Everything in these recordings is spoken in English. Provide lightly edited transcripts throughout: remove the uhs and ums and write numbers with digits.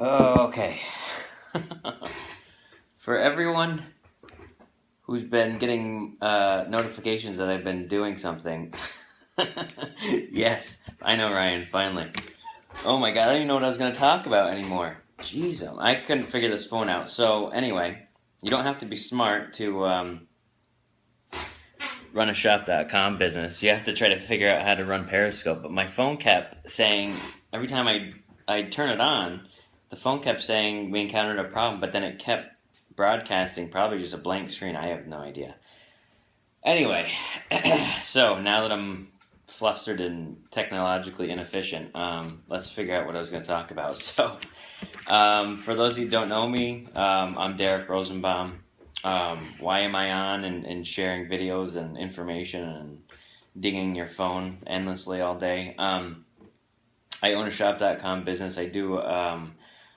Oh, okay. For everyone who's been getting notifications that I've been doing something, yes, I know, Ryan, finally. Oh my god, I don't even know what I was going to talk about anymore. Jeez, I couldn't figure this phone out. So, anyway, you don't have to be smart to run a shop.com business. You have to try to figure out how to run Periscope. But my phone kept saying, every time I'd turn it on, the phone kept saying we encountered a problem, but then it kept broadcasting probably just a blank screen. I have no idea. Anyway, so now that I'm flustered and technologically inefficient, let's figure out what I was going to talk about. So, for those who don't know me, I'm Derek Rosenbaum. Why am I on and sharing videos and information and dinging your phone endlessly all day? I own a shop.com business. I do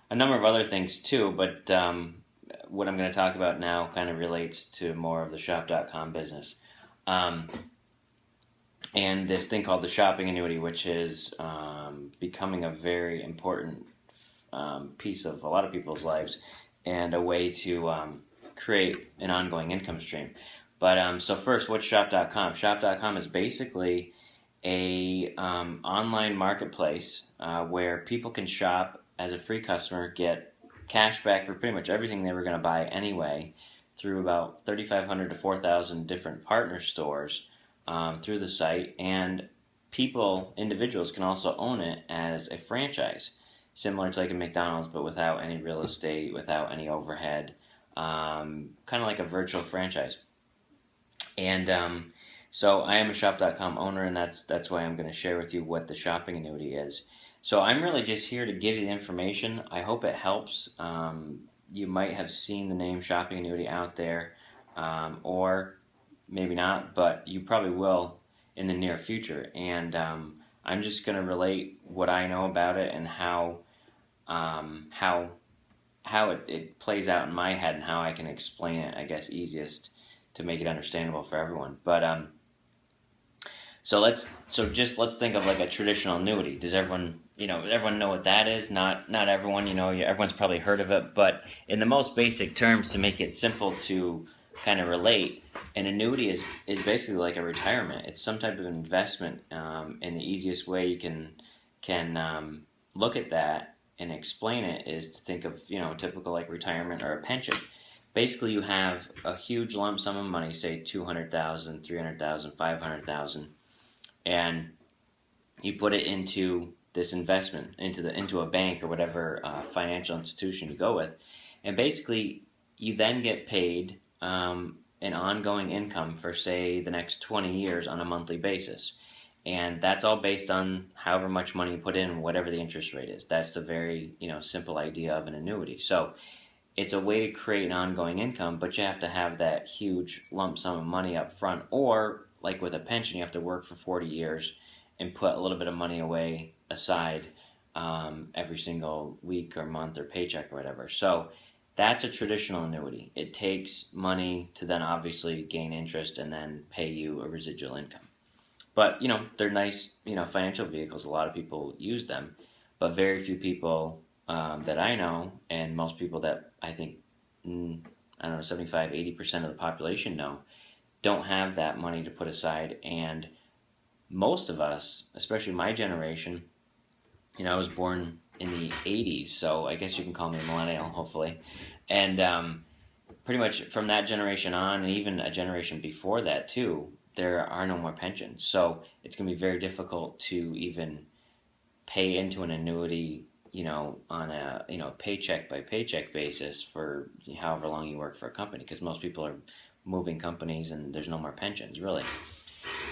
a number of other things too, but what I'm going to talk about now kind of relates to more of the shop.com business. And this thing called the shopping annuity, which is becoming a very important piece of a lot of people's lives and a way to create an ongoing income stream. But so first, what's shop.com? Shop.com is basically a online marketplace where people can shop as a free customer, get cash back for pretty much everything they were going to buy anyway, through about 3,500 to 4,000 different partner stores through the site, and individuals can also own it as a franchise, similar to like a McDonald's, but without any real estate, without any overhead, kind of like a virtual franchise. And so I am a shop.com owner, and that's why I'm going to share with you what the shopping annuity is. So I'm really just here to give you the information. I hope it helps. You might have seen the name shopping annuity out there, or maybe not, but you probably will in the near future. And I'm just going to relate what I know about it and how it plays out in my head and how I can explain it, I guess, easiest to make it understandable for everyone. But so let's think of like a traditional annuity. Does everyone know what that is? Not everyone, everyone's probably heard of it, but in the most basic terms, to make it simple to kind of relate, an annuity is basically like a retirement. It's some type of investment, and the easiest way you can look at that and explain it is to think of typical like retirement or a pension. Basically, you have a huge lump sum of money, say 200,000, 300,000, 500,000, and you put it into this investment into a bank or whatever financial institution you go with, and basically you then get paid an ongoing income for, say, the next 20 years on a monthly basis. And that's all based on however much money you put in and whatever the interest rate is. That's the very simple idea of an annuity. So it's a way to create an ongoing income, but you have to have that huge lump sum of money up front. Or, like with a pension, you have to work for 40 years and put a little bit of money away aside every single week or month or paycheck or whatever. So that's a traditional annuity. It takes money to then obviously gain interest and then pay you a residual income. But, they're nice, financial vehicles. A lot of people use them, but very few people that I know, and most people that I think, I don't know, 75, 80% of the population know, don't have that money to put aside. And most of us, especially my generation, I was born in the 80s, so I guess you can call me a millennial, hopefully. And pretty much from that generation on, and even a generation before that too, there are no more pensions. So it's going to be very difficult to even pay into an annuity, on a paycheck by paycheck basis for however long you work for a company, because most people are moving companies and there's no more pensions really.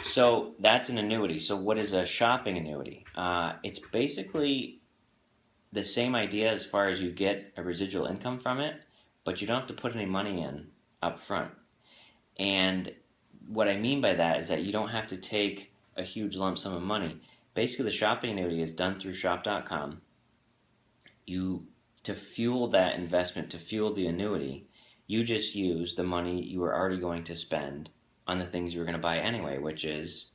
So that's an annuity. So what is a shopping annuity? It's basically the same idea as far as you get a residual income from it, but you don't have to put any money in up front. And what I mean by that is that you don't have to take a huge lump sum of money. Basically, the shopping annuity is done through shop.com. To fuel that investment, to fuel the annuity, you just use the money you were already going to spend on the things you were going to buy anyway, which is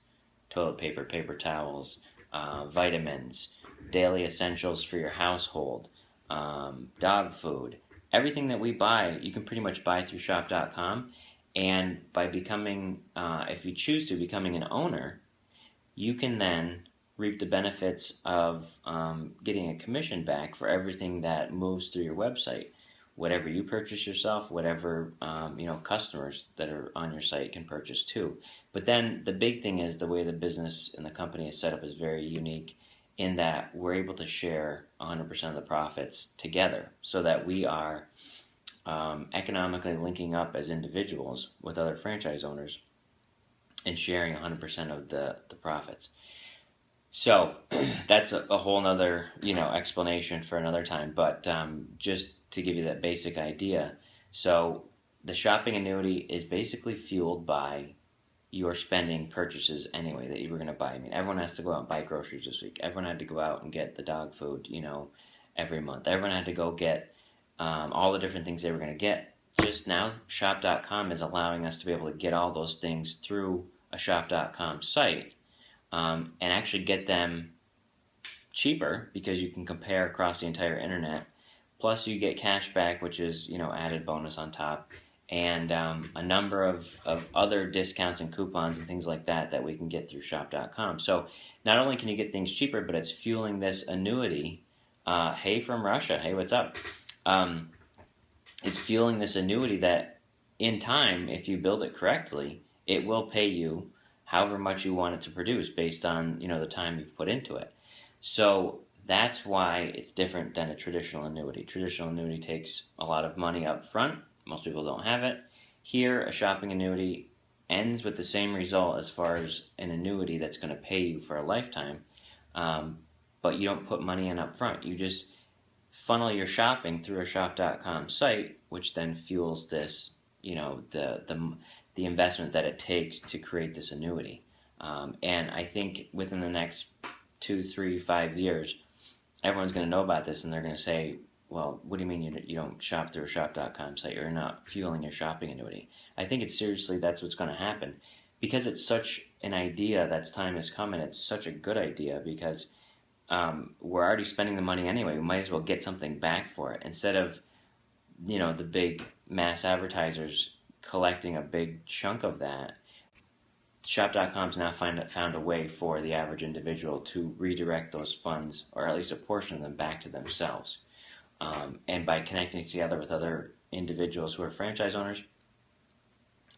toilet paper, paper towels, vitamins, daily essentials for your household, dog food, everything that we buy, you can pretty much buy through shop.com. And by becoming, if you choose to, becoming an owner, you can then reap the benefits of getting a commission back for everything that moves through your website. Whatever you purchase yourself, whatever customers that are on your site can purchase too. But then the big thing is the way the business and the company is set up is very unique in that we're able to share 100% of the profits together, so that we are economically linking up as individuals with other franchise owners and sharing 100% of the profits. So that's a whole nother explanation for another time. But just to give you that basic idea, so the shopping annuity is basically fueled by your spending purchases anyway that you were going to buy. I mean, everyone has to go out and buy groceries this week. Everyone had to go out and get the dog food, every month. Everyone had to go get all the different things they were going to get. Just now, shop.com is allowing us to be able to get all those things through a shop.com site, and actually get them cheaper because you can compare across the entire internet. Plus, you get cash back, which is added bonus on top, and a number of other discounts and coupons and things like that we can get through shop.com. So not only can you get things cheaper, but it's fueling this annuity. Hey from Russia, hey, what's up? It's fueling this annuity that in time, if you build it correctly, it will pay you however much you want it to produce based on the time you've put into it. So that's why it's different than a traditional annuity. Traditional annuity takes a lot of money up front. Most people don't have it. Here, a shopping annuity ends with the same result as far as an annuity that's going to pay you for a lifetime, but you don't put money in up front. You just funnel your shopping through a shop.com site, which then fuels this, the investment that it takes to create this annuity. And I think within the next 2, 3, 5 years, everyone's going to know about this, and they're going to say, well, what do you mean you don't shop through a shop.com site? You're not fueling your shopping annuity. I think that's what's going to happen. Because it's such an idea that's time has come, and it's such a good idea because we're already spending the money anyway. We might as well get something back for it instead of, the big mass advertisers collecting a big chunk of that. Shop.com's now found a way for the average individual to redirect those funds, or at least a portion of them, back to themselves. And by connecting together with other individuals who are franchise owners,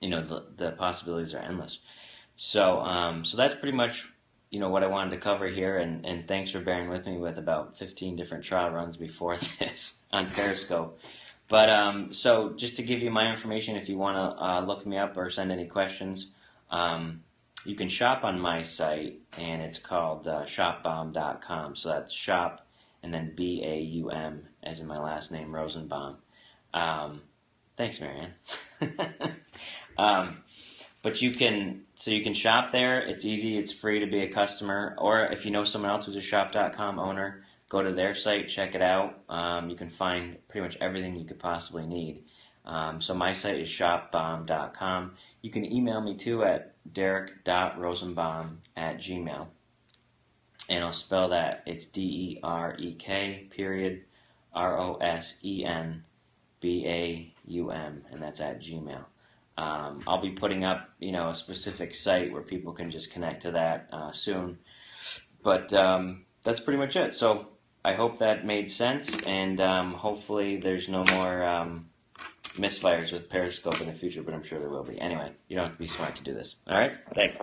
the possibilities are endless. So that's pretty much what I wanted to cover here, and thanks for bearing with me with about 15 different trial runs before this on Periscope. But so just to give you my information, if you want to look me up or send any questions, you can shop on my site, and it's called shopbaum.com. So that's shop and then BAUM, as in my last name, Rosenbaum. Thanks, Marianne. But you can shop there. It's easy. It's free to be a customer. Or if you know someone else who's a shop.com owner, go to their site, check it out. You can find pretty much everything you could possibly need. So my site is shopbaum.com. You can email me too at derek.rosenbaum@gmail. And I'll spell that. It's DEREK ROSENBAUM, and that's at Gmail. I'll be putting up, a specific site where people can just connect to that soon. But that's pretty much it. So I hope that made sense, and hopefully there's no more misfires with Periscope in the future, but I'm sure there will be. Anyway, you don't have to be smart to do this. All right? Thanks.